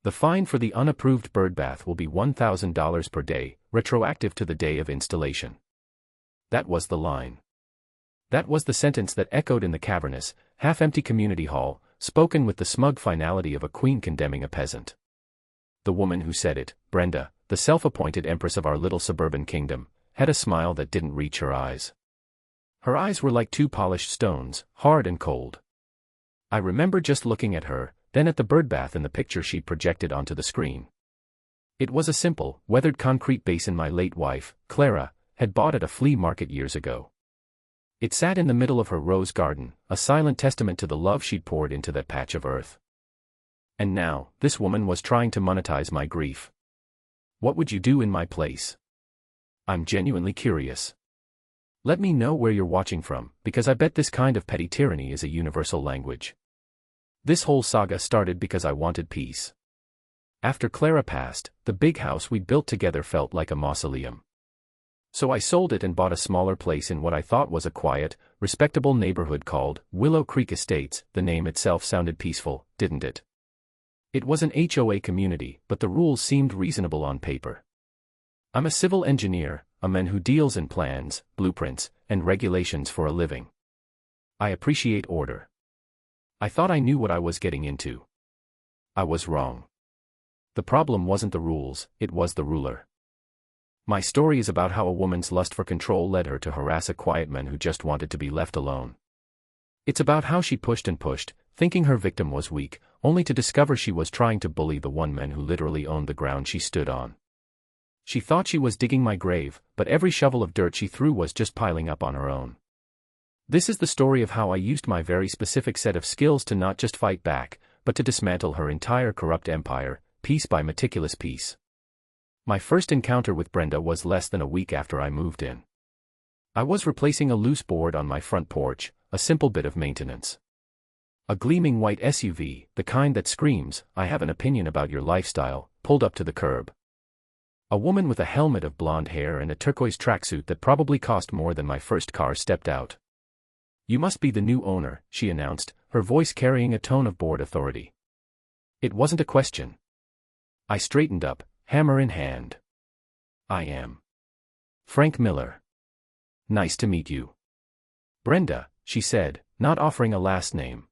The fine for the unapproved birdbath will be $1,000 per day, retroactive to the day of installation. That was the line. That was the sentence that echoed in the cavernous, half-empty community hall, spoken with the smug finality of a queen condemning a peasant. The woman who said it, Brenda, the self-appointed empress of our little suburban kingdom, had a smile that didn't reach her eyes. Her eyes were like two polished stones, hard and cold. I remember just looking at her, then at the birdbath in the picture she'd projected onto the screen. It was a simple, weathered concrete basin my late wife, Clara, had bought at a flea market years ago. It sat in the middle of her rose garden, a silent testament to the love she'd poured into that patch of earth. And now, this woman was trying to monetize my grief. What would you do in my place? I'm genuinely curious. Let me know where you're watching from, because I bet this kind of petty tyranny is a universal language. This whole saga started because I wanted peace. After Clara passed, the big house we'd built together felt like a mausoleum. So I sold it and bought a smaller place in what I thought was a quiet, respectable neighborhood called Willow Creek Estates. The name itself sounded peaceful, didn't it? It was an HOA community, but the rules seemed reasonable on paper. I'm a civil engineer, a man who deals in plans, blueprints, and regulations for a living. I appreciate order. I thought I knew what I was getting into. I was wrong. The problem wasn't the rules, it was the ruler. My story is about how a woman's lust for control led her to harass a quiet man who just wanted to be left alone. It's about how she pushed and pushed, thinking her victim was weak, only to discover she was trying to bully the one man who literally owned the ground she stood on. She thought she was digging my grave, but every shovel of dirt she threw was just piling up on her own. This is the story of how I used my very specific set of skills to not just fight back, but to dismantle her entire corrupt empire, piece by meticulous piece. My first encounter with Brenda was less than a week after I moved in. I was replacing a loose board on my front porch, a simple bit of maintenance. A gleaming white SUV, the kind that screams, "I have an opinion about your lifestyle," pulled up to the curb. A woman with a helmet of blonde hair and a turquoise tracksuit that probably cost more than my first car stepped out. "You must be the new owner," she announced, her voice carrying a tone of bored authority. It wasn't a question. I straightened up, hammer in hand. "I am Frank Miller. Nice to meet you." "Brenda," she said, not offering a last name.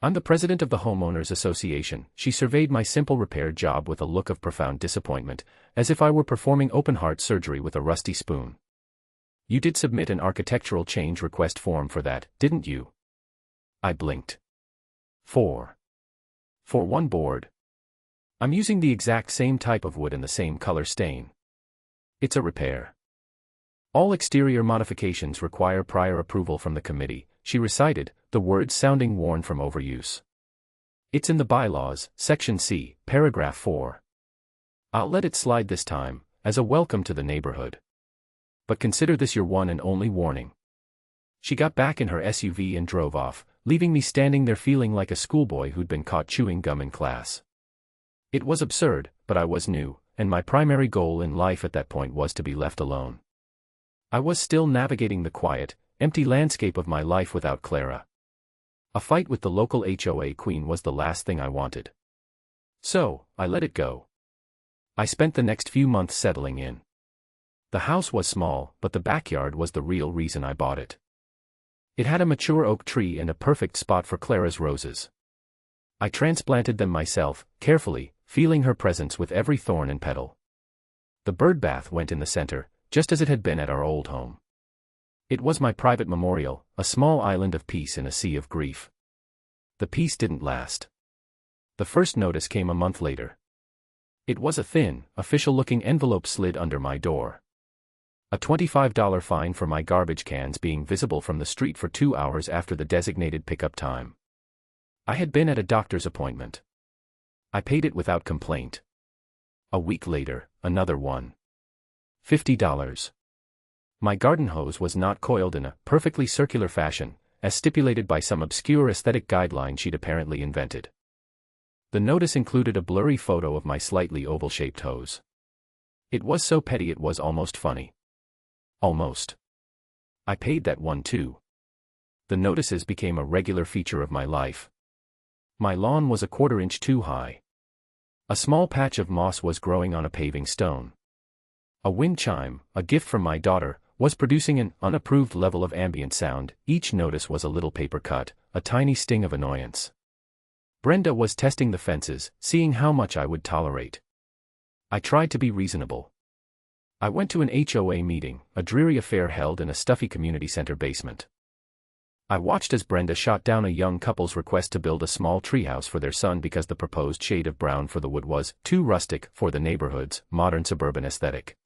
"I'm the president of the Homeowners Association." She surveyed my simple repair job with a look of profound disappointment, as if I were performing open-heart surgery with a rusty spoon. "You did submit an architectural change request form for that, didn't you?" I blinked. For one board. I'm using the exact same type of wood and the same color stain. It's a repair. All exterior modifications require prior approval from the committee, she recited, the words sounding worn from overuse. It's in the bylaws, Section C, Paragraph 4. I'll let it slide this time, as a welcome to the neighborhood. But consider this your one and only warning. She got back in her SUV and drove off, leaving me standing there feeling like a schoolboy who'd been caught chewing gum in class. It was absurd, but I was new, and my primary goal in life at that point was to be left alone. I was still navigating the quiet, empty landscape of my life without Clara. A fight with the local HOA queen was the last thing I wanted. So, I let it go. I spent the next few months settling in. The house was small, but the backyard was the real reason I bought it. It had a mature oak tree and a perfect spot for Clara's roses. I transplanted them myself, carefully, feeling her presence with every thorn and petal. The birdbath went in the center, just as it had been at our old home. It was my private memorial, a small island of peace in a sea of grief. The peace didn't last. The first notice came a month later. It was a thin, official-looking envelope slid under my door. A $25 fine for my garbage cans being visible from the street for 2 hours after the designated pickup time. I had been at a doctor's appointment. I paid it without complaint. A week later, another one. $50. My garden hose was not coiled in a perfectly circular fashion, as stipulated by some obscure aesthetic guideline she'd apparently invented. The notice included a blurry photo of my slightly oval-shaped hose. It was so petty it was almost funny. Almost. I paid that one too. The notices became a regular feature of my life. My lawn was a 1/4 inch too high. A small patch of moss was growing on a paving stone. A wind chime, a gift from my daughter, was producing an unapproved level of ambient sound. Each notice was a little paper cut, a tiny sting of annoyance. Brenda was testing the fences, seeing how much I would tolerate. I tried to be reasonable. I went to an HOA meeting, a dreary affair held in a stuffy community center basement. I watched as Brenda shot down a young couple's request to build a small treehouse for their son because the proposed shade of brown for the wood was too rustic for the neighborhood's modern suburban aesthetic.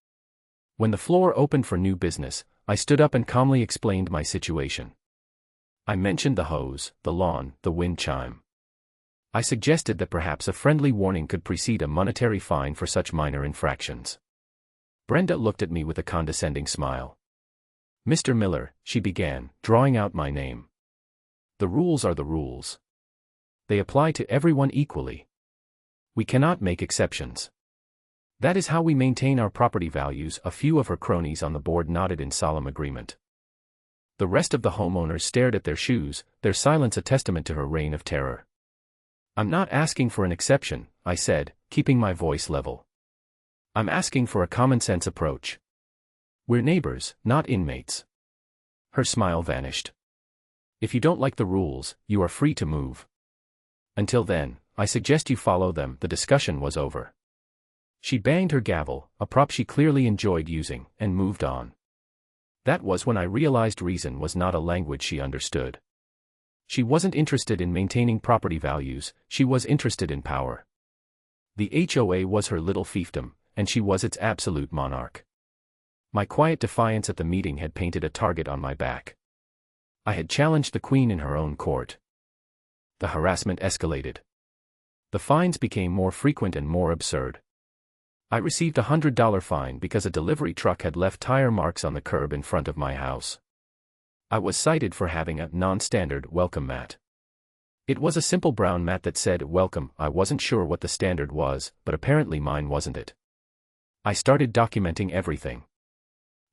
When the floor opened for new business, I stood up and calmly explained my situation. I mentioned the hose, the lawn, the wind chime. I suggested that perhaps a friendly warning could precede a monetary fine for such minor infractions. Brenda looked at me with a condescending smile. "Mr. Miller," she began, drawing out my name. "The rules are the rules. They apply to everyone equally. We cannot make exceptions. That is how we maintain our property values." A few of her cronies on the board nodded in solemn agreement. The rest of the homeowners stared at their shoes, their silence a testament to her reign of terror. "I'm not asking for an exception," I said, keeping my voice level. "I'm asking for a common-sense approach. We're neighbors, not inmates." Her smile vanished. "If you don't like the rules, you are free to move. Until then, I suggest you follow them." The discussion was over. She banged her gavel, a prop she clearly enjoyed using, and moved on. That was when I realized reason was not a language she understood. She wasn't interested in maintaining property values, she was interested in power. The HOA was her little fiefdom, and she was its absolute monarch. My quiet defiance at the meeting had painted a target on my back. I had challenged the queen in her own court. The harassment escalated. The fines became more frequent and more absurd. I received a $100 fine because a delivery truck had left tire marks on the curb in front of my house. I was cited for having a non-standard welcome mat. It was a simple brown mat that said welcome. I wasn't sure what the standard was, but apparently mine wasn't it. I started documenting everything.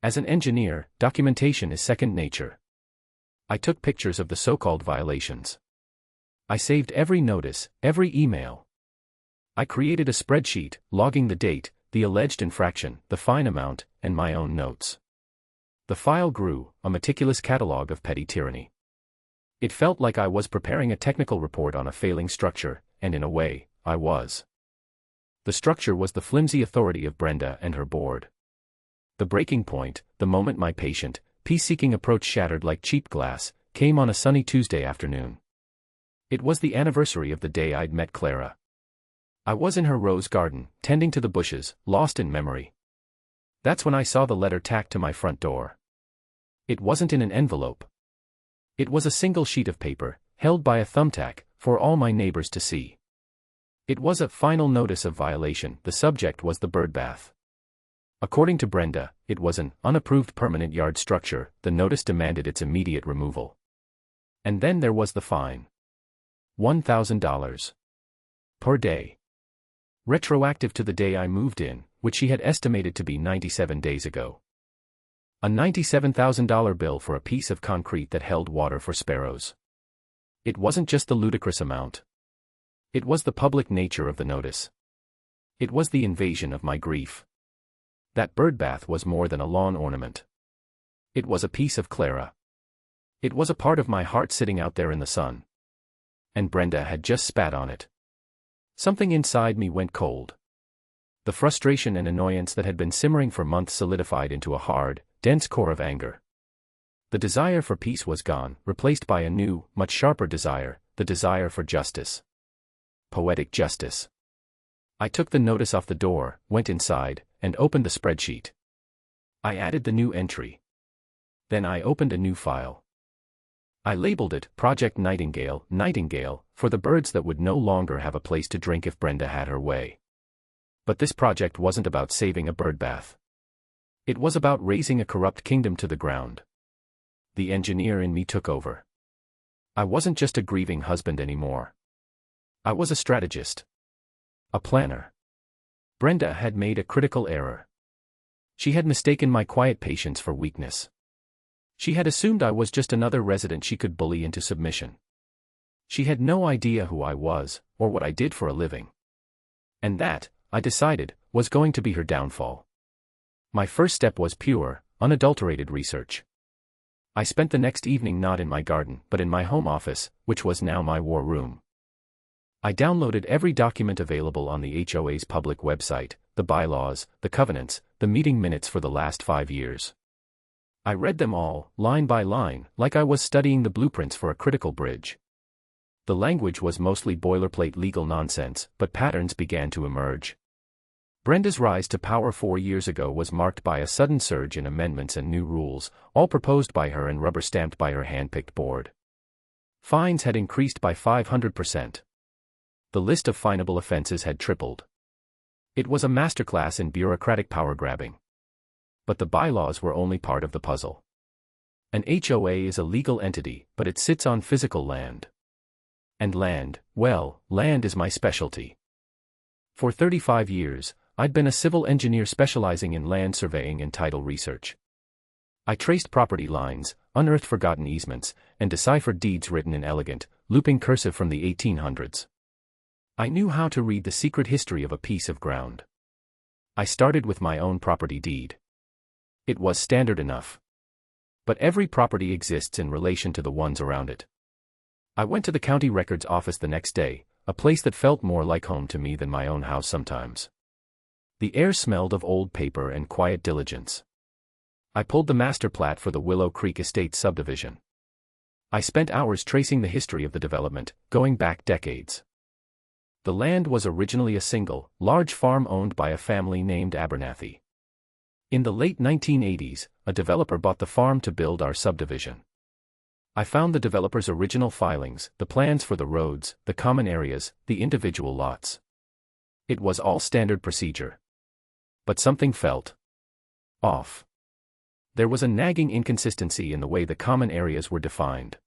As an engineer, documentation is second nature. I took pictures of the so-called violations. I saved every notice, every email. I created a spreadsheet, logging the date, the alleged infraction, the fine amount, and my own notes. The file grew, a meticulous catalog of petty tyranny. It felt like I was preparing a technical report on a failing structure, and in a way, I was. The structure was the flimsy authority of Brenda and her board. The breaking point, the moment my patient, peace-seeking approach shattered like cheap glass, came on a sunny Tuesday afternoon. It was the anniversary of the day I'd met Clara. I was in her rose garden, tending to the bushes, lost in memory. That's when I saw the letter tacked to my front door. It wasn't in an envelope. It was a single sheet of paper, held by a thumbtack, for all my neighbors to see. It was a final notice of violation. The subject was the birdbath. According to Brenda, it was an unapproved permanent yard structure. The notice demanded its immediate removal. And then there was the fine. $1,000. Per day. Retroactive to the day I moved in, which she had estimated to be 97 days ago. A $97,000 bill for a piece of concrete that held water for sparrows. It wasn't just the ludicrous amount. It was the public nature of the notice. It was the invasion of my grief. That birdbath was more than a lawn ornament. It was a piece of Clara. It was a part of my heart sitting out there in the sun. And Brenda had just spat on it. Something inside me went cold. The frustration and annoyance that had been simmering for months solidified into a hard, dense core of anger. The desire for peace was gone, replaced by a new, much sharper desire, the desire for justice. Poetic justice. I took the notice off the door, went inside, and opened the spreadsheet. I added the new entry. Then I opened a new file. I labeled it Project Nightingale, Nightingale, for the birds that would no longer have a place to drink if Brenda had her way. But this project wasn't about saving a birdbath. It was about razing a corrupt kingdom to the ground. The engineer in me took over. I wasn't just a grieving husband anymore. I was a strategist. A planner. Brenda had made a critical error. She had mistaken my quiet patience for weakness. She had assumed I was just another resident she could bully into submission. She had no idea who I was, or what I did for a living. And that, I decided, was going to be her downfall. My first step was pure, unadulterated research. I spent the next evening not in my garden but in my home office, which was now my war room. I downloaded every document available on the HOA's public website, the bylaws, the covenants, the meeting minutes for the last 5 years. I read them all, line by line, like I was studying the blueprints for a critical bridge. The language was mostly boilerplate legal nonsense, but patterns began to emerge. Brenda's rise to power 4 years ago was marked by a sudden surge in amendments and new rules, all proposed by her and rubber-stamped by her hand-picked board. Fines had increased by 500%. The list of finable offenses had tripled. It was a masterclass in bureaucratic power-grabbing. But the bylaws were only part of the puzzle. An HOA is a legal entity, but it sits on physical land. And land, well, land is my specialty. For 35 years, I'd been a civil engineer specializing in land surveying and title research. I traced property lines, unearthed forgotten easements, and deciphered deeds written in elegant, looping cursive from the 1800s. I knew how to read the secret history of a piece of ground. I started with my own property deed. It was standard enough. But every property exists in relation to the ones around it. I went to the county records office the next day, a place that felt more like home to me than my own house sometimes. The air smelled of old paper and quiet diligence. I pulled the master plat for the Willow Creek Estate subdivision. I spent hours tracing the history of the development, going back decades. The land was originally a single, large farm owned by a family named Abernathy. In the late 1980s, a developer bought the farm to build our subdivision. I found the developer's original filings, the plans for the roads, the common areas, the individual lots. It was all standard procedure. But something felt off. There was a nagging inconsistency in the way the common areas were defined.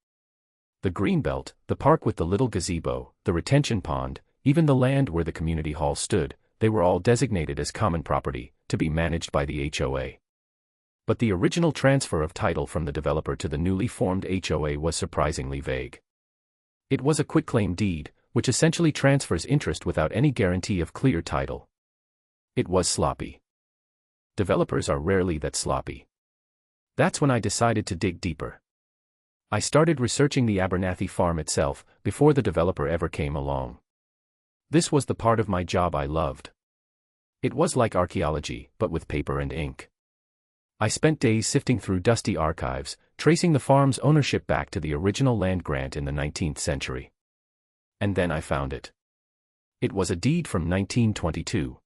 The greenbelt, the park with the little gazebo, the retention pond, even the land where the community hall stood, they were all designated as common property, to be managed by the HOA. But the original transfer of title from the developer to the newly formed HOA was surprisingly vague. It was a quitclaim deed, which essentially transfers interest without any guarantee of clear title. It was sloppy. Developers are rarely that sloppy. That's when I decided to dig deeper. I started researching the Abernathy farm itself, before the developer ever came along. This was the part of my job I loved. It was like archaeology, but with paper and ink. I spent days sifting through dusty archives, tracing the farm's ownership back to the original land grant in the 19th century. And then I found it. It was a deed from 1922.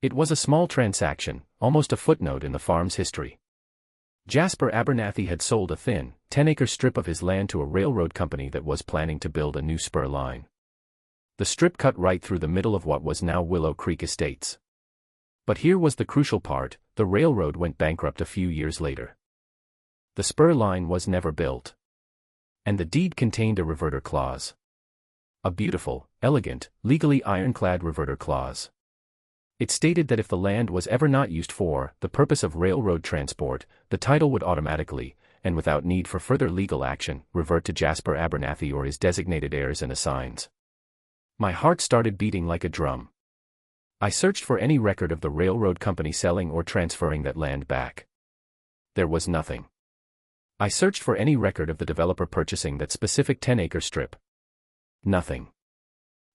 It was a small transaction, almost a footnote in the farm's history. Jasper Abernathy had sold a thin, 10-acre strip of his land to a railroad company that was planning to build a new spur line. The strip cut right through the middle of what was now Willow Creek Estates. But here was the crucial part: the railroad went bankrupt a few years later. The spur line was never built. And the deed contained a reverter clause. A beautiful, elegant, legally ironclad reverter clause. It stated that if the land was ever not used for the purpose of railroad transport, the title would automatically, and without need for further legal action, revert to Jasper Abernathy or his designated heirs and assigns. My heart started beating like a drum. I searched for any record of the railroad company selling or transferring that land back. There was nothing. I searched for any record of the developer purchasing that specific 10-acre strip. Nothing.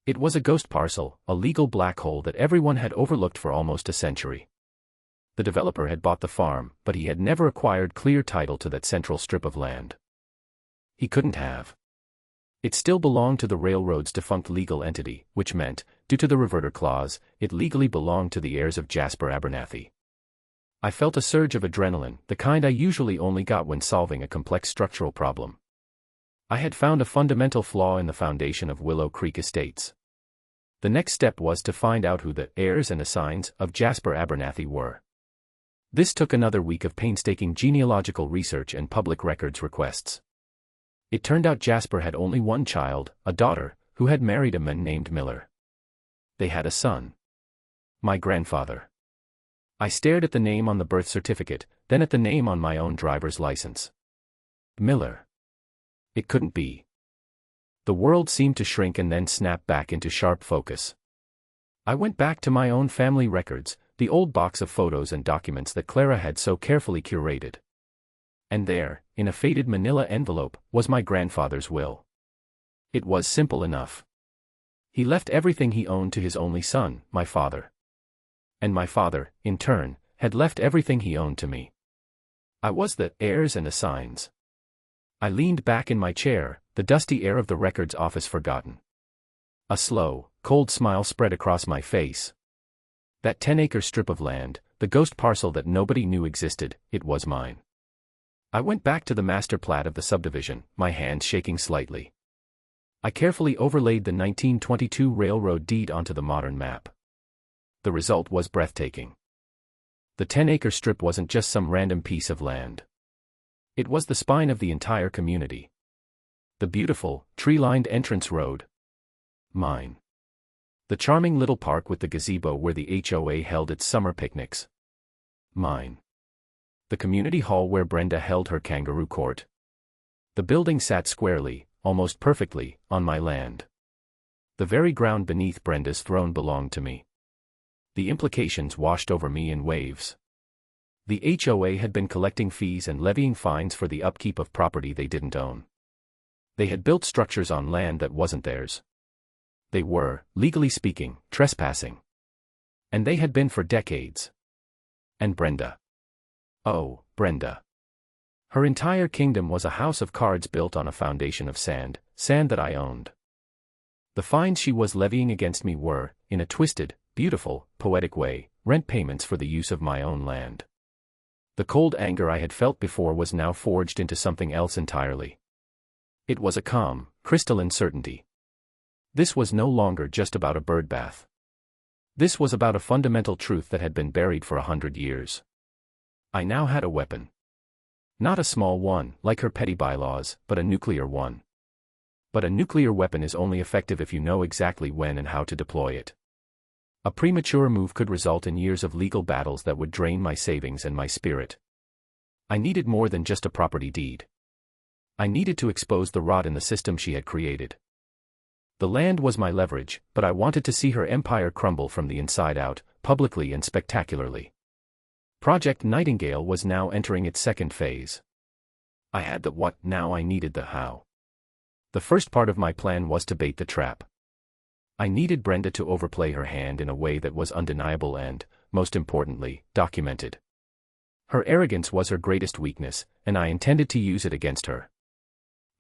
It was a ghost parcel, a legal black hole that everyone had overlooked for almost a century. The developer had bought the farm, but he had never acquired clear title to that central strip of land. He couldn't have. It still belonged to the railroad's defunct legal entity, which meant, due to the reverter clause, it legally belonged to the heirs of Jasper Abernathy. I felt a surge of adrenaline, the kind I usually only got when solving a complex structural problem. I had found a fundamental flaw in the foundation of Willow Creek Estates. The next step was to find out who the heirs and assigns of Jasper Abernathy were. This took another week of painstaking genealogical research and public records requests. It turned out Jasper had only one child, a daughter, who had married a man named Miller. They had a son. My grandfather. I stared at the name on the birth certificate, then at the name on my own driver's license. Miller. It couldn't be. The world seemed to shrink and then snap back into sharp focus. I went back to my own family records, the old box of photos and documents that Clara had so carefully curated. And there, in a faded manila envelope, was my grandfather's will. It was simple enough. He left everything he owned to his only son, my father. And my father, in turn, had left everything he owned to me. I was the heirs and assigns. I leaned back in my chair, the dusty air of the records office forgotten. A slow, cold smile spread across my face. That 10-acre strip of land, the ghost parcel that nobody knew existed, it was mine. I went back to the master plat of the subdivision, my hands shaking slightly. I carefully overlaid the 1922 railroad deed onto the modern map. The result was breathtaking. The 10-acre strip wasn't just some random piece of land. It was the spine of the entire community. The beautiful, tree-lined entrance road. Mine. The charming little park with the gazebo where the HOA held its summer picnics. Mine. The community hall where Brenda held her kangaroo court. The building sat squarely, almost perfectly, on my land. The very ground beneath Brenda's throne belonged to me. The implications washed over me in waves. The HOA had been collecting fees and levying fines for the upkeep of property they didn't own. They had built structures on land that wasn't theirs. They were, legally speaking, trespassing. And they had been for decades. And Brenda. Oh, Brenda. Her entire kingdom was a house of cards built on a foundation of sand, sand that I owned. The fines she was levying against me were, in a twisted, beautiful, poetic way, rent payments for the use of my own land. The cold anger I had felt before was now forged into something else entirely. It was a calm, crystalline certainty. This was no longer just about a birdbath. This was about a fundamental truth that had been buried for 100 years. I now had a weapon. Not a small one, like her petty bylaws, but a nuclear one. But a nuclear weapon is only effective if you know exactly when and how to deploy it. A premature move could result in years of legal battles that would drain my savings and my spirit. I needed more than just a property deed. I needed to expose the rot in the system she had created. The land was my leverage, but I wanted to see her empire crumble from the inside out, publicly and spectacularly. Project Nightingale was now entering its second phase. I had the what, now I needed the how. The first part of my plan was to bait the trap. I needed Brenda to overplay her hand in a way that was undeniable and, most importantly, documented. Her arrogance was her greatest weakness, and I intended to use it against her.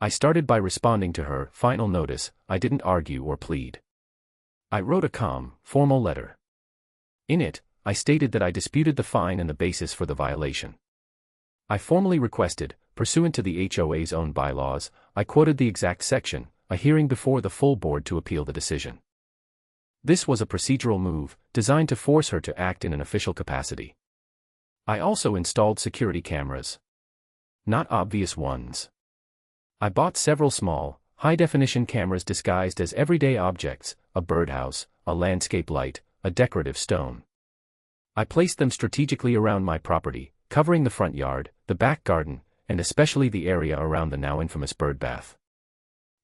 I started by responding to her final notice. I didn't argue or plead. I wrote a calm, formal letter. In it, I stated that I disputed the fine and the basis for the violation. I formally requested, pursuant to the HOA's own bylaws, I quoted the exact section, a hearing before the full board to appeal the decision. This was a procedural move, designed to force her to act in an official capacity. I also installed security cameras. Not obvious ones. I bought several small, high-definition cameras disguised as everyday objects, a birdhouse, a landscape light, a decorative stone. I placed them strategically around my property, covering the front yard, the back garden, and especially the area around the now infamous birdbath.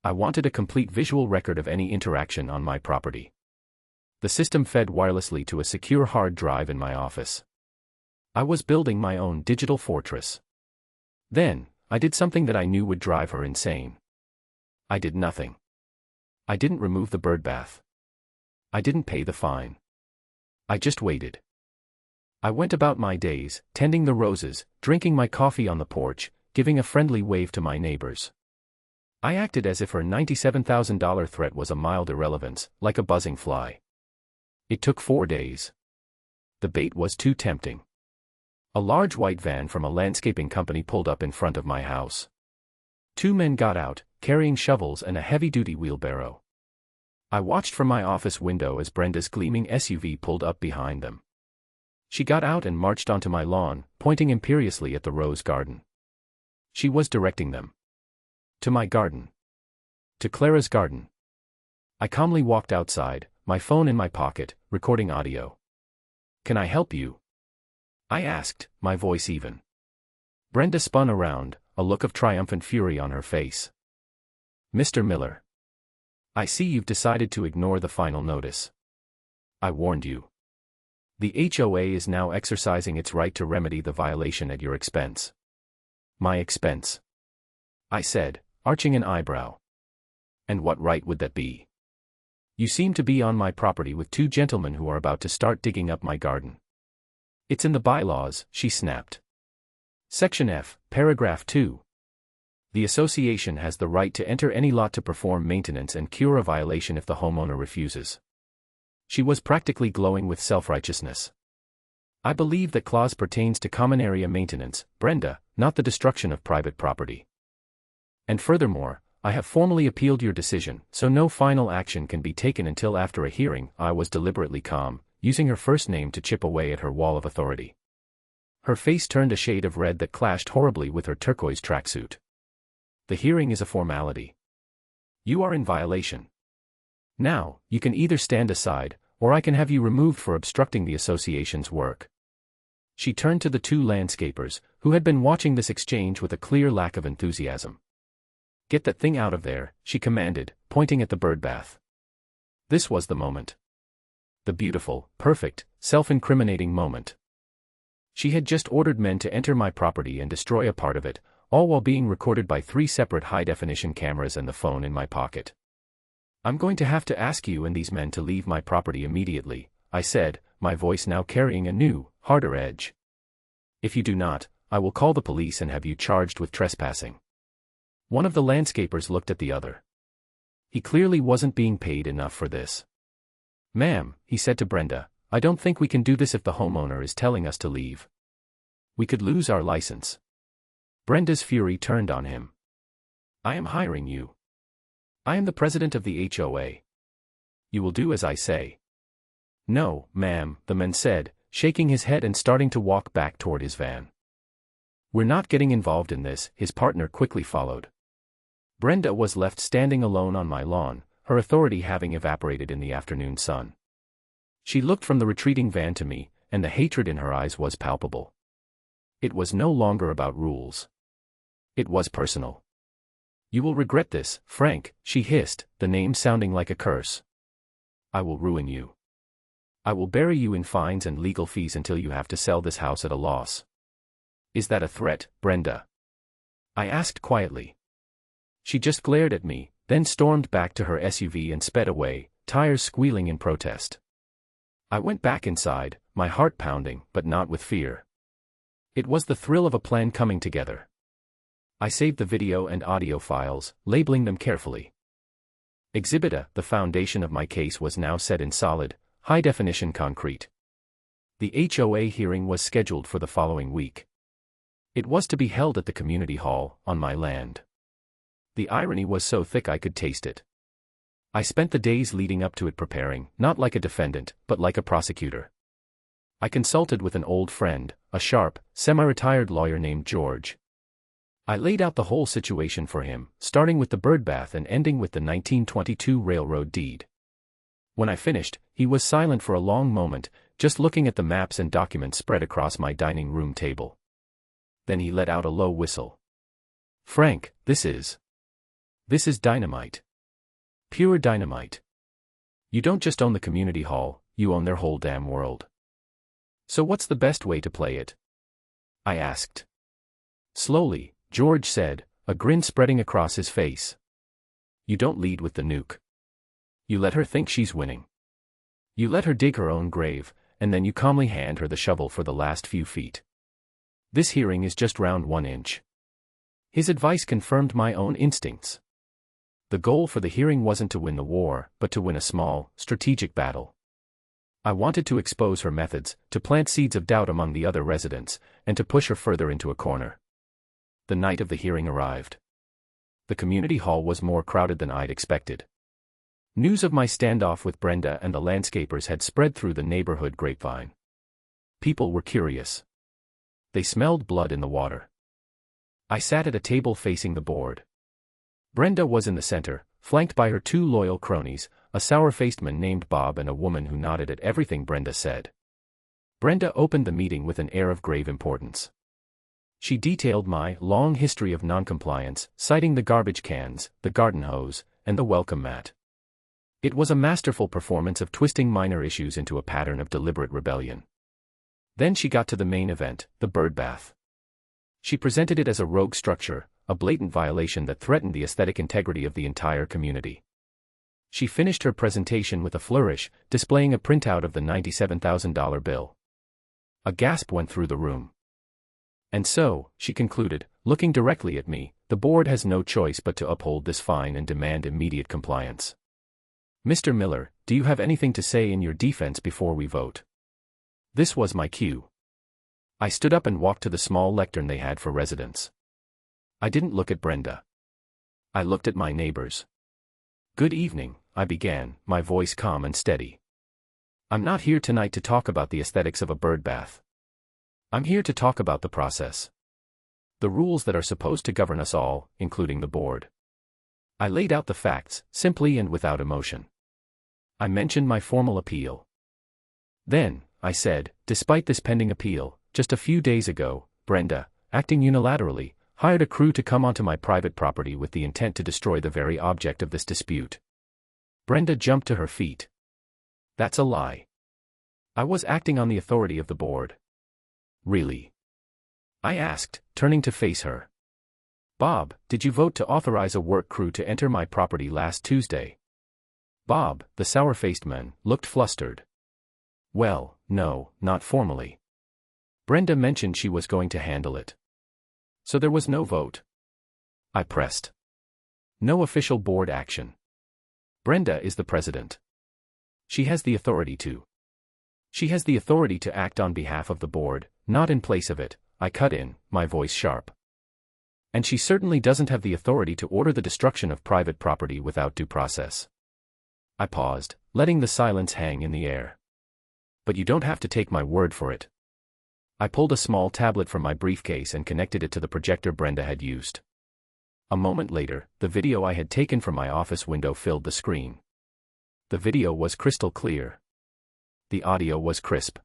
I wanted a complete visual record of any interaction on my property. The system fed wirelessly to a secure hard drive in my office. I was building my own digital fortress. Then, I did something that I knew would drive her insane. I did nothing. I didn't remove the birdbath. I didn't pay the fine. I just waited. I went about my days, tending the roses, drinking my coffee on the porch, giving a friendly wave to my neighbors. I acted as if her $97,000 threat was a mild irrelevance, like a buzzing fly. It took 4 days. The bait was too tempting. A large white van from a landscaping company pulled up in front of my house. 2 men got out, carrying shovels and a heavy-duty wheelbarrow. I watched from my office window as Brenda's gleaming SUV pulled up behind them. She got out and marched onto my lawn, pointing imperiously at the rose garden. She was directing them. To my garden. To Clara's garden. I calmly walked outside, my phone in my pocket, recording audio. "Can I help you?" I asked, my voice even. Brenda spun around, a look of triumphant fury on her face. "Mr. Miller. I see you've decided to ignore the final notice. I warned you. The HOA is now exercising its right to remedy the violation at your expense. My expense? I said, arching an eyebrow. And what right would that be? You seem to be on my property with two gentlemen who are about to start digging up my garden. It's in the bylaws, she snapped. Section F, Paragraph 2. The association has the right to enter any lot to perform maintenance and cure a violation if the homeowner refuses. She was practically glowing with self-righteousness. I believe that clause pertains to common area maintenance, Brenda, not the destruction of private property. And furthermore, I have formally appealed your decision, so no final action can be taken until after a hearing. I was deliberately calm, using her first name to chip away at her wall of authority. Her face turned a shade of red that clashed horribly with her turquoise tracksuit. The hearing is a formality. You are in violation. Now, you can either stand aside, or I can have you removed for obstructing the association's work. She turned to the two landscapers, who had been watching this exchange with a clear lack of enthusiasm. Get that thing out of there, she commanded, pointing at the birdbath. This was the moment. The beautiful, perfect, self-incriminating moment. She had just ordered men to enter my property and destroy a part of it, all while being recorded by 3 separate high-definition cameras and the phone in my pocket. I'm going to have to ask you and these men to leave my property immediately, I said, my voice now carrying a new, harder edge. If you do not, I will call the police and have you charged with trespassing. One of the landscapers looked at the other. He clearly wasn't being paid enough for this. Ma'am, he said to Brenda, I don't think we can do this if the homeowner is telling us to leave. We could lose our license. Brenda's fury turned on him. I am hiring you. I am the president of the HOA. You will do as I say. No, ma'am, the man said, shaking his head and starting to walk back toward his van. We're not getting involved in this, his partner quickly followed. Brenda was left standing alone on my lawn, her authority having evaporated in the afternoon sun. She looked from the retreating van to me, and the hatred in her eyes was palpable. It was no longer about rules. It was personal. You will regret this, Frank, she hissed, the name sounding like a curse. I will ruin you. I will bury you in fines and legal fees until you have to sell this house at a loss. Is that a threat, Brenda? I asked quietly. She just glared at me, then stormed back to her SUV and sped away, tires squealing in protest. I went back inside, my heart pounding, but not with fear. It was the thrill of a plan coming together. I saved the video and audio files, labeling them carefully. Exhibit A, the foundation of my case was now set in solid, high-definition concrete. The HOA hearing was scheduled for the following week. It was to be held at the community hall, on my land. The irony was so thick I could taste it. I spent the days leading up to it preparing, not like a defendant, but like a prosecutor. I consulted with an old friend, a sharp, semi-retired lawyer named George. I laid out the whole situation for him, starting with the birdbath and ending with the 1922 railroad deed. When I finished, he was silent for a long moment, just looking at the maps and documents spread across my dining room table. Then he let out a low whistle. Frank, this is dynamite. Pure dynamite. You don't just own the community hall, you own their whole damn world. So what's the best way to play it? I asked. Slowly, George said, a grin spreading across his face. You don't lead with the nuke. You let her think she's winning. You let her dig her own grave, and then you calmly hand her the shovel for the last few feet. This hearing is just round 1 inch. His advice confirmed my own instincts. The goal for the hearing wasn't to win the war, but to win a small, strategic battle. I wanted to expose her methods, to plant seeds of doubt among the other residents, and to push her further into a corner. The night of the hearing arrived. The community hall was more crowded than I'd expected. News of my standoff with Brenda and the landscapers had spread through the neighborhood grapevine. People were curious. They smelled blood in the water. I sat at a table facing the board. Brenda was in the center, flanked by her 2 loyal cronies, a sour-faced man named Bob and a woman who nodded at everything Brenda said. Brenda opened the meeting with an air of grave importance. She detailed my long history of noncompliance, citing the garbage cans, the garden hose, and the welcome mat. It was a masterful performance of twisting minor issues into a pattern of deliberate rebellion. Then she got to the main event, the birdbath. She presented it as a rogue structure, a blatant violation that threatened the aesthetic integrity of the entire community. She finished her presentation with a flourish, displaying a printout of the $97,000 bill. A gasp went through the room. And so, she concluded, looking directly at me, the board has no choice but to uphold this fine and demand immediate compliance. Mr. Miller, do you have anything to say in your defense before we vote? This was my cue. I stood up and walked to the small lectern they had for residents. I didn't look at Brenda. I looked at my neighbors. Good evening, I began, my voice calm and steady. I'm not here tonight to talk about the aesthetics of a birdbath. I'm here to talk about the process. The rules that are supposed to govern us all, including the board. I laid out the facts, simply and without emotion. I mentioned my formal appeal. Then, I said, despite this pending appeal, just a few days ago, Brenda, acting unilaterally, hired a crew to come onto my private property with the intent to destroy the very object of this dispute. Brenda jumped to her feet. That's a lie. I was acting on the authority of the board. Really? I asked, turning to face her. Bob, did you vote to authorize a work crew to enter my property last Tuesday? Bob, the sour-faced man, looked flustered. Well, no, not formally. Brenda mentioned she was going to handle it. So there was no vote. I pressed. No official board action. Brenda is the president. She has the authority to. She has the authority to act on behalf of the board, not in place of it, I cut in, my voice sharp. And she certainly doesn't have the authority to order the destruction of private property without due process. I paused, letting the silence hang in the air. But you don't have to take my word for it. I pulled a small tablet from my briefcase and connected it to the projector Brenda had used. A moment later, the video I had taken from my office window filled the screen. The video was crystal clear. The audio was crisp.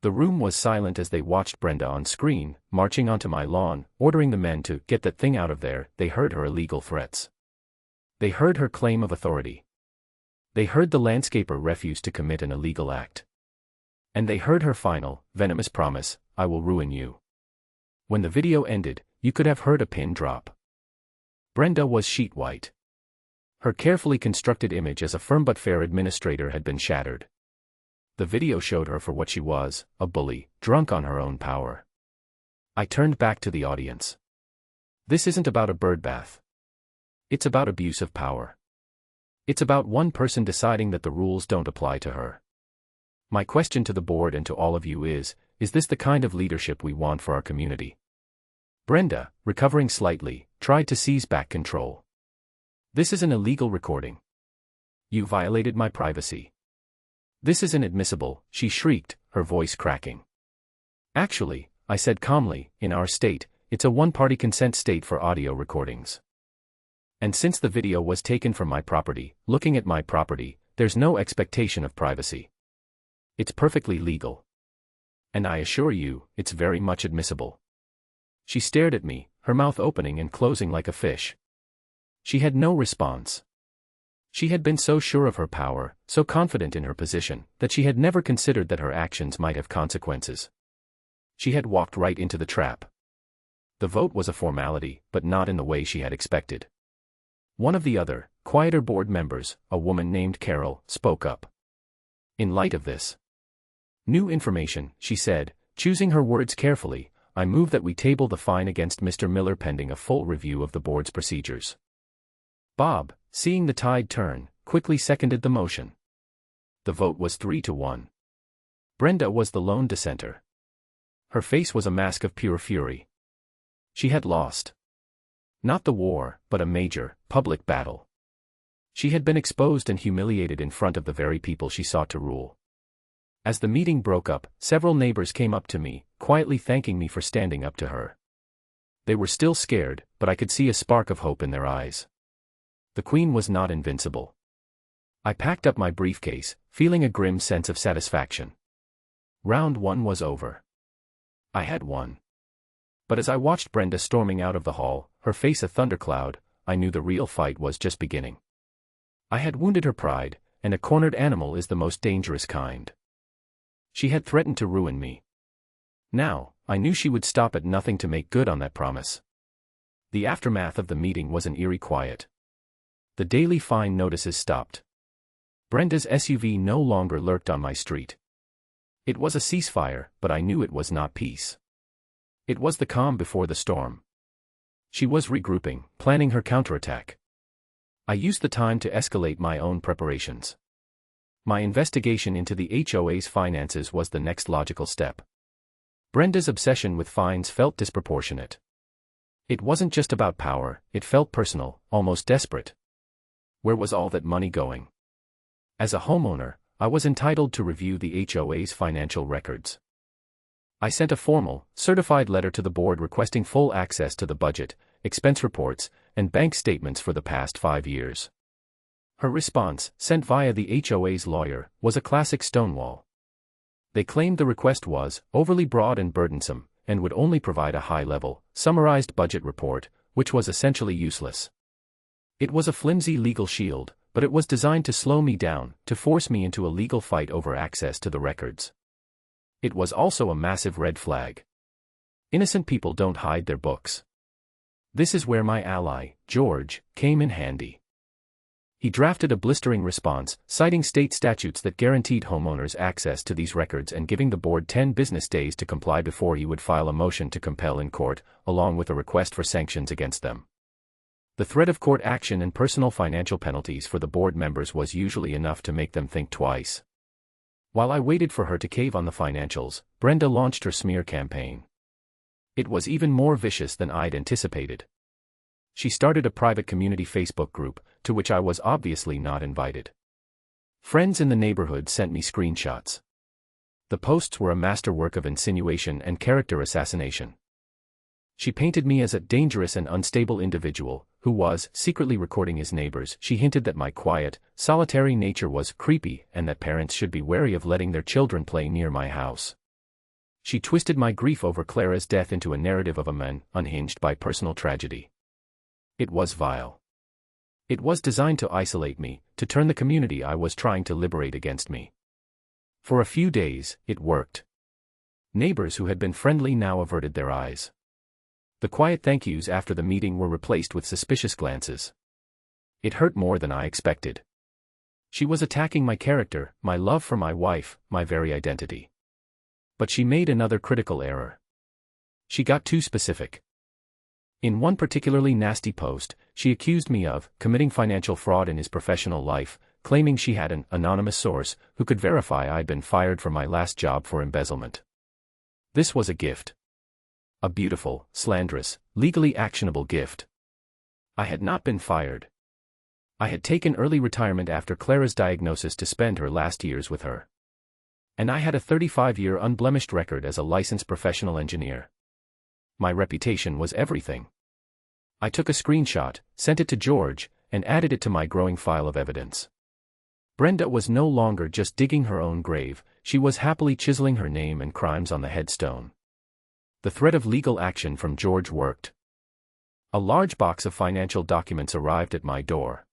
The room was silent as they watched Brenda on screen, marching onto my lawn, ordering the men to get that thing out of there. They heard her illegal threats. They heard her claim of authority. They heard the landscaper refuse to commit an illegal act. And they heard her final, venomous promise, I will ruin you. When the video ended, you could have heard a pin drop. Brenda was sheet white. Her carefully constructed image as a firm but fair administrator had been shattered. The video showed her for what she was, a bully, drunk on her own power. I turned back to the audience. This isn't about a birdbath. It's about abuse of power. It's about one person deciding that the rules don't apply to her. My question to the board and to all of you is this the kind of leadership we want for our community? Brenda, recovering slightly, tried to seize back control. This is an illegal recording. You violated my privacy. This is inadmissible, she shrieked, her voice cracking. Actually, I said calmly, in our state, it's a one-party consent state for audio recordings. And since the video was taken from my property, looking at my property, there's no expectation of privacy. It's perfectly legal. And I assure you, it's very much admissible. She stared at me, her mouth opening and closing like a fish. She had no response. She had been so sure of her power, so confident in her position, that she had never considered that her actions might have consequences. She had walked right into the trap. The vote was a formality, but not in the way she had expected. One of the other, quieter board members, a woman named Carol, spoke up. In light of this new information, she said, choosing her words carefully, I move that we table the fine against Mr. Miller pending a full review of the board's procedures. Bob, seeing the tide turn, quickly seconded the motion. The vote was 3-1. Brenda was the lone dissenter. Her face was a mask of pure fury. She had lost. Not the war, but a major, public battle. She had been exposed and humiliated in front of the very people she sought to rule. As the meeting broke up, several neighbors came up to me, quietly thanking me for standing up to her. They were still scared, but I could see a spark of hope in their eyes. The Queen was not invincible. I packed up my briefcase, feeling a grim sense of satisfaction. Round 1 was over. I had won. But as I watched Brenda storming out of the hall, her face a thundercloud, I knew the real fight was just beginning. I had wounded her pride, and a cornered animal is the most dangerous kind. She had threatened to ruin me. Now, I knew she would stop at nothing to make good on that promise. The aftermath of the meeting was an eerie quiet. The daily fine notices stopped. Brenda's SUV no longer lurked on my street. It was a ceasefire, but I knew it was not peace. It was the calm before the storm. She was regrouping, planning her counterattack. I used the time to escalate my own preparations. My investigation into the HOA's finances was the next logical step. Brenda's obsession with fines felt disproportionate. It wasn't just about power, it felt personal, almost desperate. Where was all that money going? As a homeowner, I was entitled to review the HOA's financial records. I sent a formal, certified letter to the board requesting full access to the budget, expense reports, and bank statements for the past 5 years. Her response, sent via the HOA's lawyer, was a classic stonewall. They claimed the request was overly broad and burdensome, and would only provide a high-level, summarized budget report, which was essentially useless. It was a flimsy legal shield, but it was designed to slow me down, to force me into a legal fight over access to the records. It was also a massive red flag. Innocent people don't hide their books. This is where my ally, George, came in handy. He drafted a blistering response, citing state statutes that guaranteed homeowners access to these records and giving the board 10 business days to comply before he would file a motion to compel in court, along with a request for sanctions against them. The threat of court action and personal financial penalties for the board members was usually enough to make them think twice. While I waited for her to cave on the financials, Brenda launched her smear campaign. It was even more vicious than I'd anticipated. She started a private community Facebook group, to which I was obviously not invited. Friends in the neighborhood sent me screenshots. The posts were a masterwork of insinuation and character assassination. She painted me as a dangerous and unstable individual, who was secretly recording his neighbors. She hinted that my quiet, solitary nature was creepy and that parents should be wary of letting their children play near my house. She twisted my grief over Clara's death into a narrative of a man unhinged by personal tragedy. It was vile. It was designed to isolate me, to turn the community I was trying to liberate against me. For a few days, it worked. Neighbors who had been friendly now averted their eyes. The quiet thank yous after the meeting were replaced with suspicious glances. It hurt more than I expected. She was attacking my character, my love for my wife, my very identity. But she made another critical error. She got too specific. In one particularly nasty post, she accused me of committing financial fraud in his professional life, claiming she had an anonymous source who could verify I'd been fired from my last job for embezzlement. This was a gift. A beautiful, slanderous, legally actionable gift. I had not been fired. I had taken early retirement after Clara's diagnosis to spend her last years with her. And I had a 35-year unblemished record as a licensed professional engineer. My reputation was everything. I took a screenshot, sent it to George, and added it to my growing file of evidence. Brenda was no longer just digging her own grave, she was happily chiseling her name and crimes on the headstone. The threat of legal action from George worked. A large box of financial documents arrived at my door.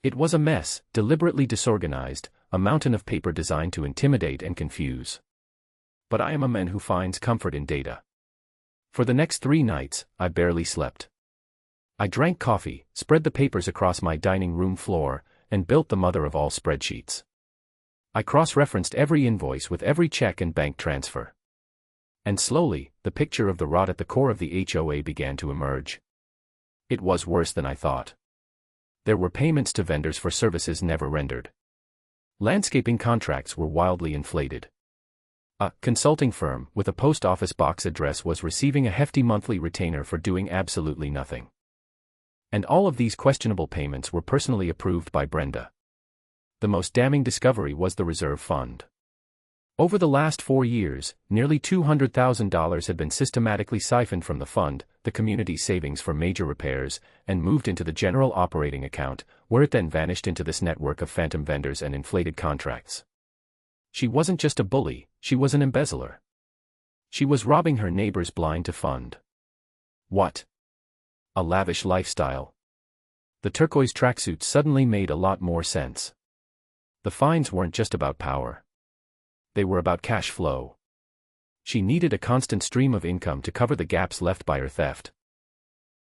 It was a mess, deliberately disorganized, a mountain of paper designed to intimidate and confuse. But I am a man who finds comfort in data. For the next 3 nights, I barely slept. I drank coffee, spread the papers across my dining room floor, and built the mother of all spreadsheets. I cross-referenced every invoice with every check and bank transfer. And slowly, the picture of the rot at the core of the HOA began to emerge. It was worse than I thought. There were payments to vendors for services never rendered. Landscaping contracts were wildly inflated. A consulting firm with a post office box address was receiving a hefty monthly retainer for doing absolutely nothing. And all of these questionable payments were personally approved by Brenda. The most damning discovery was the reserve fund. Over the last 4 years, nearly $200,000 had been systematically siphoned from the fund, the community's savings for major repairs, and moved into the general operating account, where it then vanished into this network of phantom vendors and inflated contracts. She wasn't just a bully, she was an embezzler. She was robbing her neighbors blind to fund. What? A lavish lifestyle. The turquoise tracksuit suddenly made a lot more sense. The fines weren't just about power. They were about cash flow. She needed a constant stream of income to cover the gaps left by her theft.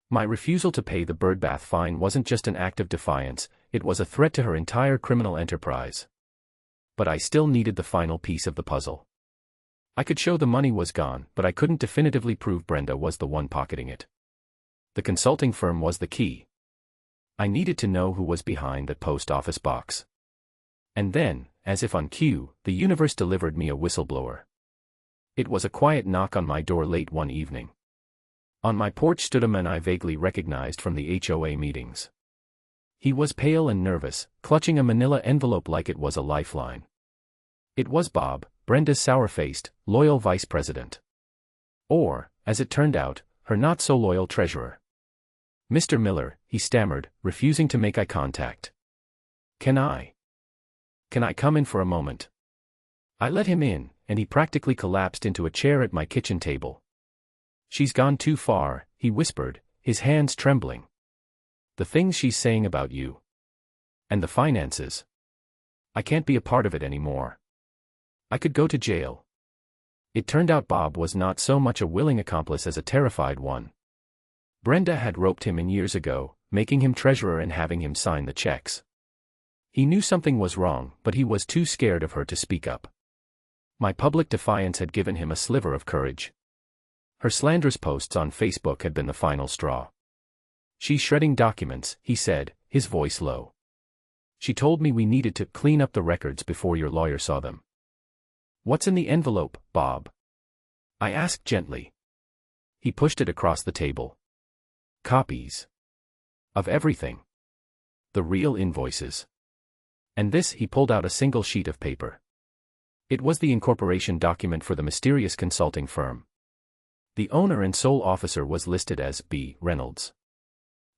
My refusal to pay the birdbath fine wasn't just an act of defiance, it was a threat to her entire criminal enterprise. But I still needed the final piece of the puzzle. I could show the money was gone, but I couldn't definitively prove Brenda was the one pocketing it. The consulting firm was the key. I needed to know who was behind that post office box. And then, as if on cue, the universe delivered me a whistleblower. It was a quiet knock on my door late one evening. On my porch stood a man I vaguely recognized from the HOA meetings. He was pale and nervous, clutching a manila envelope like it was a lifeline. It was Bob, Brenda's sour-faced, loyal vice president. Or, as it turned out, her not-so-loyal treasurer. "Mr. Miller," he stammered, refusing to make eye contact. Can I come in for a moment?" I let him in, and he practically collapsed into a chair at my kitchen table. "She's gone too far," he whispered, his hands trembling. "The things she's saying about you. And the finances. I can't be a part of it anymore. I could go to jail." It turned out Bob was not so much a willing accomplice as a terrified one. Brenda had roped him in years ago, making him treasurer and having him sign the checks. He knew something was wrong, but he was too scared of her to speak up. My public defiance had given him a sliver of courage. Her slanderous posts on Facebook had been the final straw. "She's shredding documents," he said, his voice low. "She told me we needed to clean up the records before your lawyer saw them." "What's in the envelope, Bob?" I asked gently. He pushed it across the table. "Copies. Of everything. The real invoices. And this," he pulled out a single sheet of paper. It was the incorporation document for the mysterious consulting firm. The owner and sole officer was listed as B. Reynolds.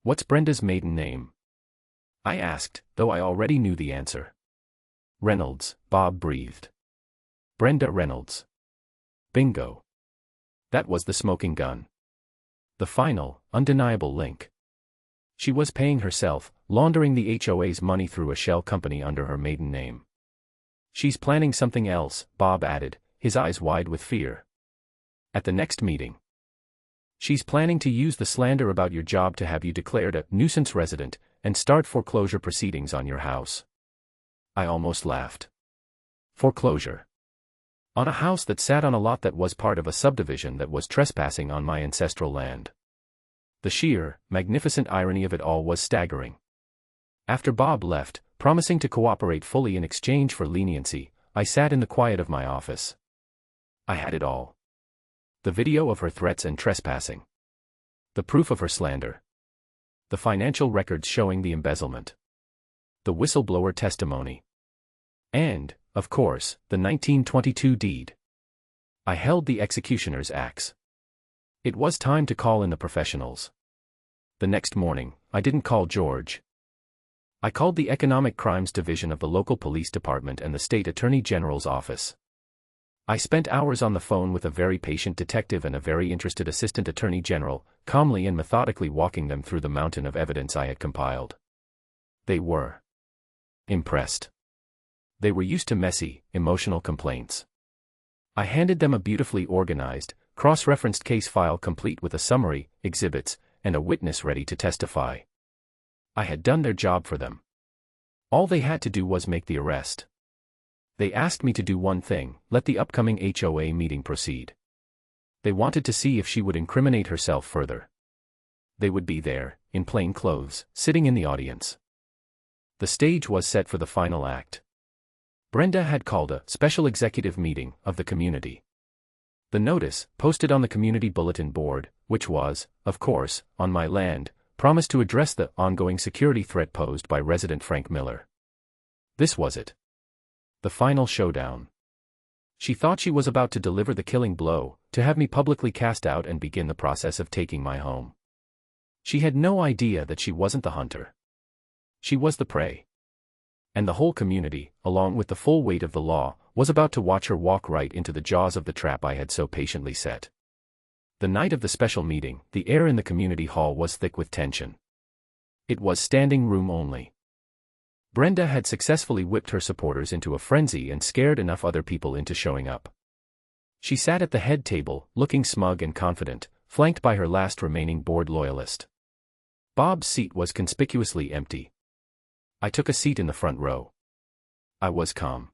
"What's Brenda's maiden name?" I asked, though I already knew the answer. "Reynolds," Bob breathed. "Brenda Reynolds." Bingo. That was the smoking gun. The final, undeniable link. She was paying herself, laundering the HOA's money through a shell company under her maiden name. "She's planning something else," Bob added, his eyes wide with fear. "At the next meeting. She's planning to use the slander about your job to have you declared a nuisance resident and start foreclosure proceedings on your house." I almost laughed. Foreclosure. On a house that sat on a lot that was part of a subdivision that was trespassing on my ancestral land. The sheer, magnificent irony of it all was staggering. After Bob left, promising to cooperate fully in exchange for leniency, I sat in the quiet of my office. I had it all. The video of her threats and trespassing. The proof of her slander. The financial records showing the embezzlement. The whistleblower testimony. And, of course, the 1922 deed. I held the executioner's axe. It was time to call in the professionals. The next morning, I didn't call George. I called the Economic Crimes Division of the local police department and the state attorney general's office. I spent hours on the phone with a very patient detective and a very interested assistant attorney general, calmly and methodically walking them through the mountain of evidence I had compiled. They were impressed. They were used to messy, emotional complaints. I handed them a beautifully organized, cross-referenced case file complete with a summary, exhibits, and a witness ready to testify. I had done their job for them. All they had to do was make the arrest. They asked me to do one thing: let the upcoming HOA meeting proceed. They wanted to see if she would incriminate herself further. They would be there, in plain clothes, sitting in the audience. The stage was set for the final act. Brenda had called a special executive meeting of the community. The notice, posted on the community bulletin board, which was, of course, on my land, promised to address the ongoing security threat posed by resident Frank Miller. This was it. The final showdown. She thought she was about to deliver the killing blow, to have me publicly cast out and begin the process of taking my home. She had no idea that she wasn't the hunter. She was the prey. And the whole community, along with the full weight of the law, was about to watch her walk right into the jaws of the trap I had so patiently set. The night of the special meeting, the air in the community hall was thick with tension. It was standing room only. Brenda had successfully whipped her supporters into a frenzy and scared enough other people into showing up. She sat at the head table, looking smug and confident, flanked by her last remaining board loyalist. Bob's seat was conspicuously empty. I took a seat in the front row. I was calm.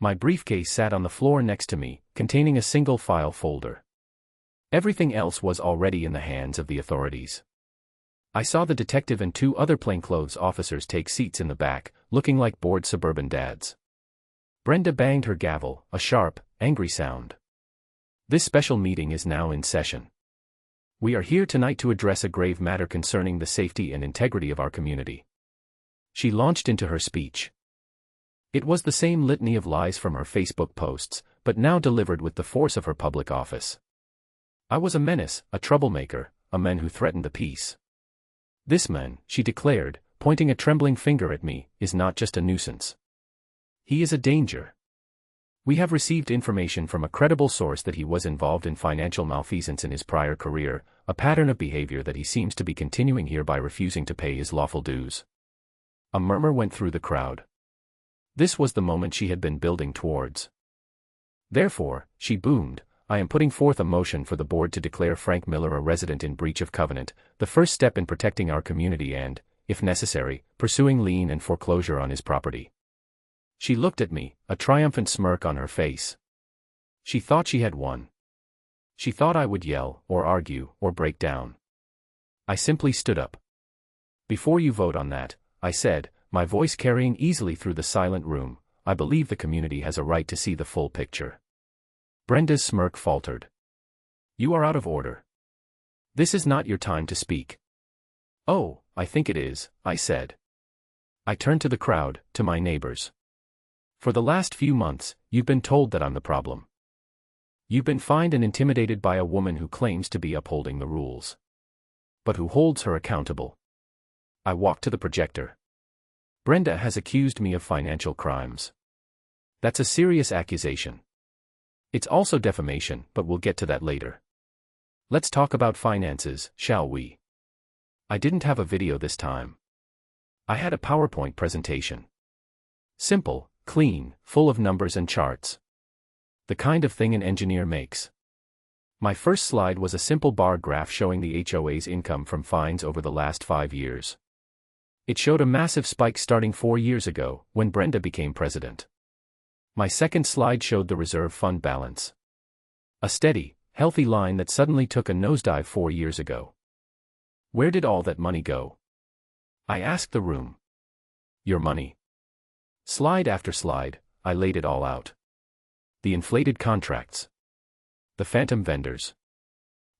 My briefcase sat on the floor next to me, containing a single file folder. Everything else was already in the hands of the authorities. I saw the detective and 2 other plainclothes officers take seats in the back, looking like bored suburban dads. Brenda banged her gavel, a sharp, angry sound. This special meeting is now in session. We are here tonight to address a grave matter concerning the safety and integrity of our community. She launched into her speech. It was the same litany of lies from her Facebook posts, but now delivered with the force of her public office. I was a menace, a troublemaker, a man who threatened the peace. This man, she declared, pointing a trembling finger at me, is not just a nuisance. He is a danger. We have received information from a credible source that he was involved in financial malfeasance in his prior career, a pattern of behavior that he seems to be continuing here by refusing to pay his lawful dues. A murmur went through the crowd. This was the moment she had been building towards. Therefore, she boomed, I am putting forth a motion for the board to declare Frank Miller a resident in breach of covenant, the first step in protecting our community and, if necessary, pursuing lien and foreclosure on his property. She looked at me, a triumphant smirk on her face. She thought she had won. She thought I would yell, or argue, or break down. I simply stood up. Before you vote on that, I said, my voice carrying easily through the silent room, I believe the community has a right to see the full picture. Brenda's smirk faltered. You are out of order. This is not your time to speak. Oh, I think it is, I said. I turned to the crowd, to my neighbors. For the last few months, you've been told that I'm the problem. You've been fined and intimidated by a woman who claims to be upholding the rules. But who holds her accountable? I walked to the projector. Brenda has accused me of financial crimes. That's a serious accusation. It's also defamation, but we'll get to that later. Let's talk about finances, shall we? I didn't have a video this time. I had a PowerPoint presentation. Simple, clean, full of numbers and charts. The kind of thing an engineer makes. My first slide was a simple bar graph showing the HOA's income from fines over the last 5 years. It showed a massive spike starting 4 years ago, when Brenda became president. My second slide showed the reserve fund balance. A steady, healthy line that suddenly took a nosedive 4 years ago. Where did all that money go? I asked the room. Your money. Slide after slide, I laid it all out. The inflated contracts. The phantom vendors.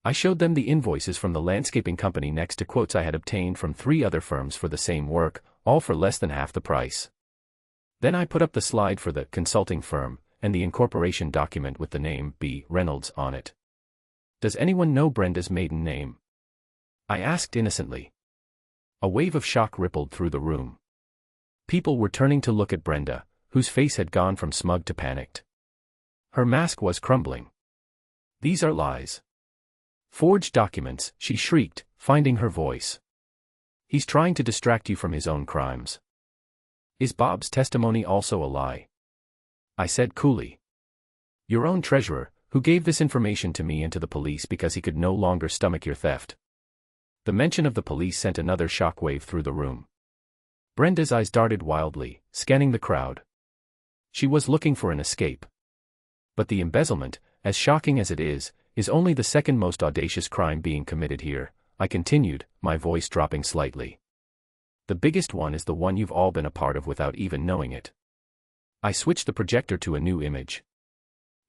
I showed them the invoices from the landscaping company next to quotes I had obtained from 3 other firms for the same work, all for less than half the price. Then I put up the slide for the consulting firm, and the incorporation document with the name B. Reynolds on it. Does anyone know Brenda's maiden name? I asked innocently. A wave of shock rippled through the room. People were turning to look at Brenda, whose face had gone from smug to panicked. Her mask was crumbling. These are lies. Forged documents, she shrieked, finding her voice. He's trying to distract you from his own crimes. Is Bob's testimony also a lie? I said coolly. Your own treasurer, who gave this information to me and to the police because he could no longer stomach your theft. The mention of the police sent another shockwave through the room. Brenda's eyes darted wildly, scanning the crowd. She was looking for an escape. But the embezzlement, as shocking as it is only the second most audacious crime being committed here, I continued, my voice dropping slightly. The biggest one is the one you've all been a part of without even knowing it. I switched the projector to a new image.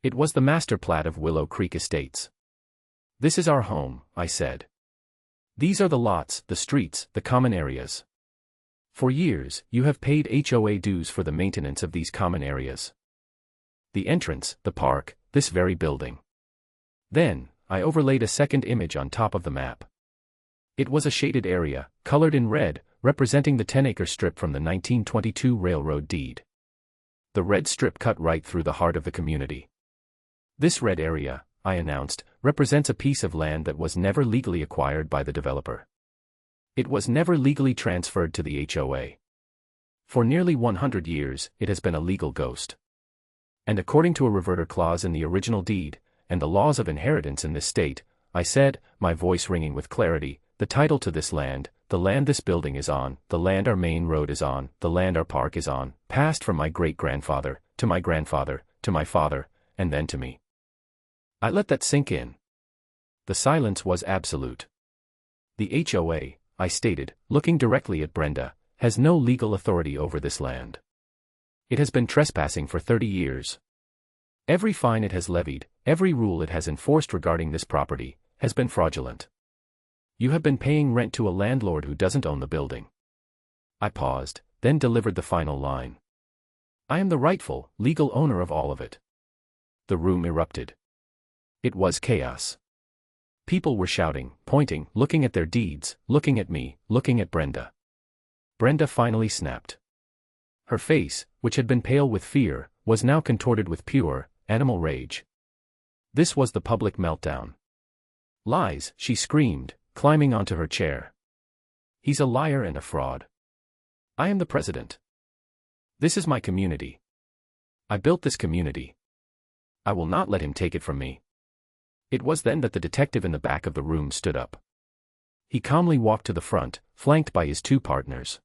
It was the master plat of Willow Creek Estates. This is our home, I said. These are the lots, the streets, the common areas. For years, you have paid HOA dues for the maintenance of these common areas. The entrance, the park, this very building. Then, I overlaid a second image on top of the map. It was a shaded area, colored in red, representing the 10-acre strip from the 1922 railroad deed. The red strip cut right through the heart of the community. This red area, I announced, represents a piece of land that was never legally acquired by the developer. It was never legally transferred to the HOA. For nearly 100 years, it has been a legal ghost. And according to a reverter clause in the original deed, and the laws of inheritance in this state, I said, my voice ringing with clarity, the title to this land, the land this building is on, the land our main road is on, the land our park is on, passed from my great-grandfather, to my grandfather, to my father, and then to me. I let that sink in. The silence was absolute. The HOA, I stated, looking directly at Brenda, has no legal authority over this land. It has been trespassing for 30 years. Every fine it has levied, every rule it has enforced regarding this property, has been fraudulent. You have been paying rent to a landlord who doesn't own the building. I paused, then delivered the final line. I am the rightful, legal owner of all of it. The room erupted. It was chaos. People were shouting, pointing, looking at their deeds, looking at me, looking at Brenda. Brenda finally snapped. Her face, which had been pale with fear, was now contorted with pure, animal rage. This was the public meltdown. Lies, she screamed, climbing onto her chair. He's a liar and a fraud. I am the president. This is my community. I built this community. I will not let him take it from me. It was then that the detective in the back of the room stood up. He calmly walked to the front, flanked by his two partners.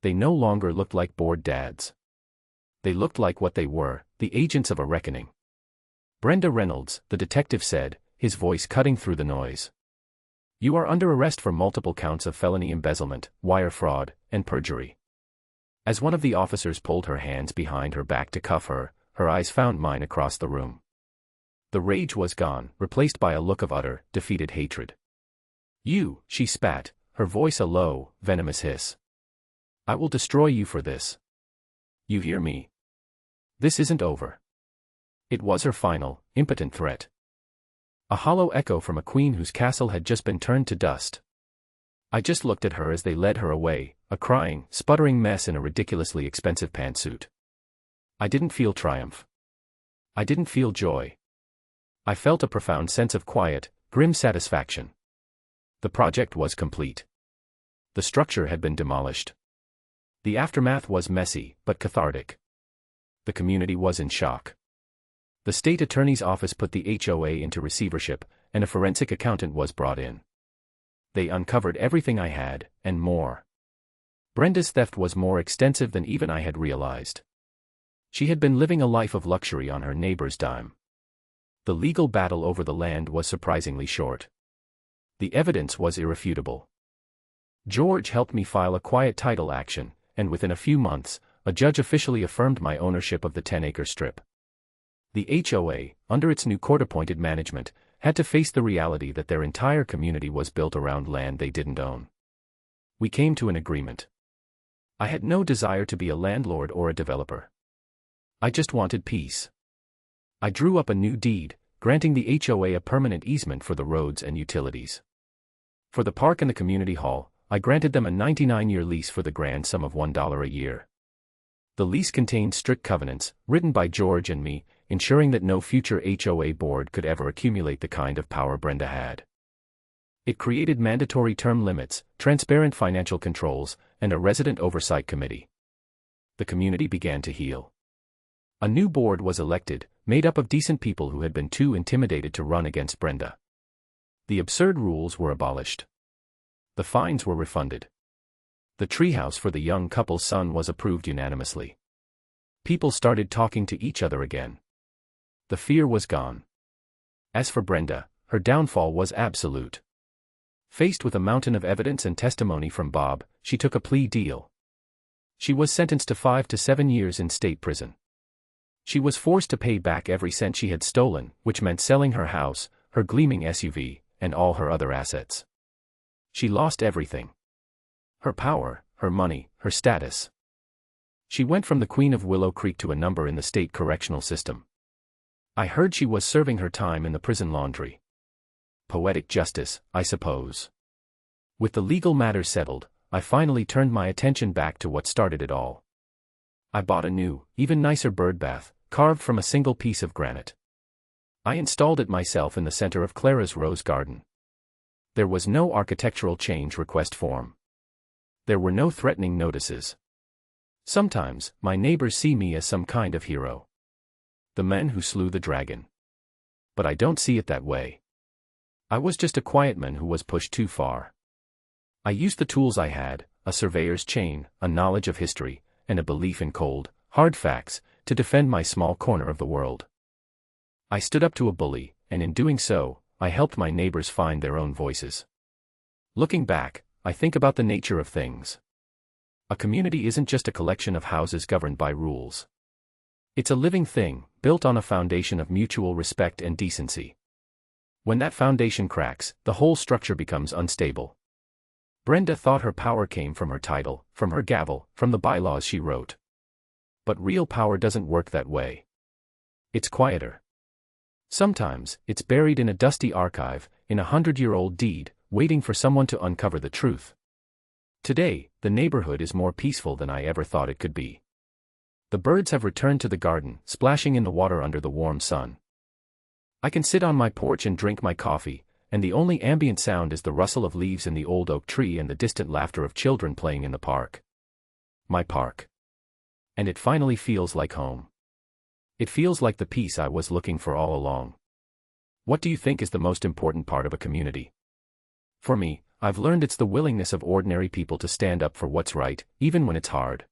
They no longer looked like bored dads. They looked like what they were, the agents of a reckoning. Brenda Reynolds, the detective said, his voice cutting through the noise. You are under arrest for multiple counts of felony embezzlement, wire fraud, and perjury. As one of the officers pulled her hands behind her back to cuff her, her eyes found mine across the room. The rage was gone, replaced by a look of utter, defeated hatred. You, she spat, her voice a low, venomous hiss. I will destroy you for this. You hear me? This isn't over. It was her final, impotent threat. A hollow echo from a queen whose castle had just been turned to dust. I just looked at her as they led her away, a crying, sputtering mess in a ridiculously expensive pantsuit. I didn't feel triumph. I didn't feel joy. I felt a profound sense of quiet, grim satisfaction. The project was complete. The structure had been demolished. The aftermath was messy, but cathartic. The community was in shock. The state attorney's office put the HOA into receivership, and a forensic accountant was brought in. They uncovered everything I had, and more. Brenda's theft was more extensive than even I had realized. She had been living a life of luxury on her neighbor's dime. The legal battle over the land was surprisingly short. The evidence was irrefutable. George helped me file a quiet title action, and within a few months, a judge officially affirmed my ownership of the 10-acre strip. The HOA, under its new court-appointed management, had to face the reality that their entire community was built around land they didn't own. We came to an agreement. I had no desire to be a landlord or a developer. I just wanted peace. I drew up a new deed, granting the HOA a permanent easement for the roads and utilities. For the park and the community hall, I granted them a 99-year lease for the grand sum of $1 a year. The lease contained strict covenants, written by George and me, ensuring that no future HOA board could ever accumulate the kind of power Brenda had. It created mandatory term limits, transparent financial controls, and a resident oversight committee. The community began to heal. A new board was elected, made up of decent people who had been too intimidated to run against Brenda. The absurd rules were abolished. The fines were refunded. The treehouse for the young couple's son was approved unanimously. People started talking to each other again. The fear was gone. As for Brenda, her downfall was absolute. Faced with a mountain of evidence and testimony from Bob, she took a plea deal. She was sentenced to 5 to 7 years in state prison. She was forced to pay back every cent she had stolen, which meant selling her house, her gleaming SUV, and all her other assets. She lost everything. Her power, her money, her status. She went from the Queen of Willow Creek to a number in the state correctional system. I heard she was serving her time in the prison laundry. Poetic justice, I suppose. With the legal matters settled, I finally turned my attention back to what started it all. I bought a new, even nicer birdbath, carved from a single piece of granite. I installed it myself in the center of Clara's rose garden. There was no architectural change request form. There were no threatening notices. Sometimes, my neighbors see me as some kind of hero. The man who slew the dragon. But I don't see it that way. I was just a quiet man who was pushed too far. I used the tools I had, a surveyor's chain, a knowledge of history, and a belief in cold, hard facts, to defend my small corner of the world. I stood up to a bully, and in doing so, I helped my neighbors find their own voices. Looking back, I think about the nature of things. A community isn't just a collection of houses governed by rules. It's a living thing, built on a foundation of mutual respect and decency. When that foundation cracks, the whole structure becomes unstable. Brenda thought her power came from her title, from her gavel, from the bylaws she wrote. But real power doesn't work that way. It's quieter. Sometimes, it's buried in a dusty archive, in a 100-year-old deed, waiting for someone to uncover the truth. Today, the neighborhood is more peaceful than I ever thought it could be. The birds have returned to the garden, splashing in the water under the warm sun. I can sit on my porch and drink my coffee, and the only ambient sound is the rustle of leaves in the old oak tree and the distant laughter of children playing in the park. My park. And it finally feels like home. It feels like the peace I was looking for all along. What do you think is the most important part of a community? For me, I've learned it's the willingness of ordinary people to stand up for what's right, even when it's hard.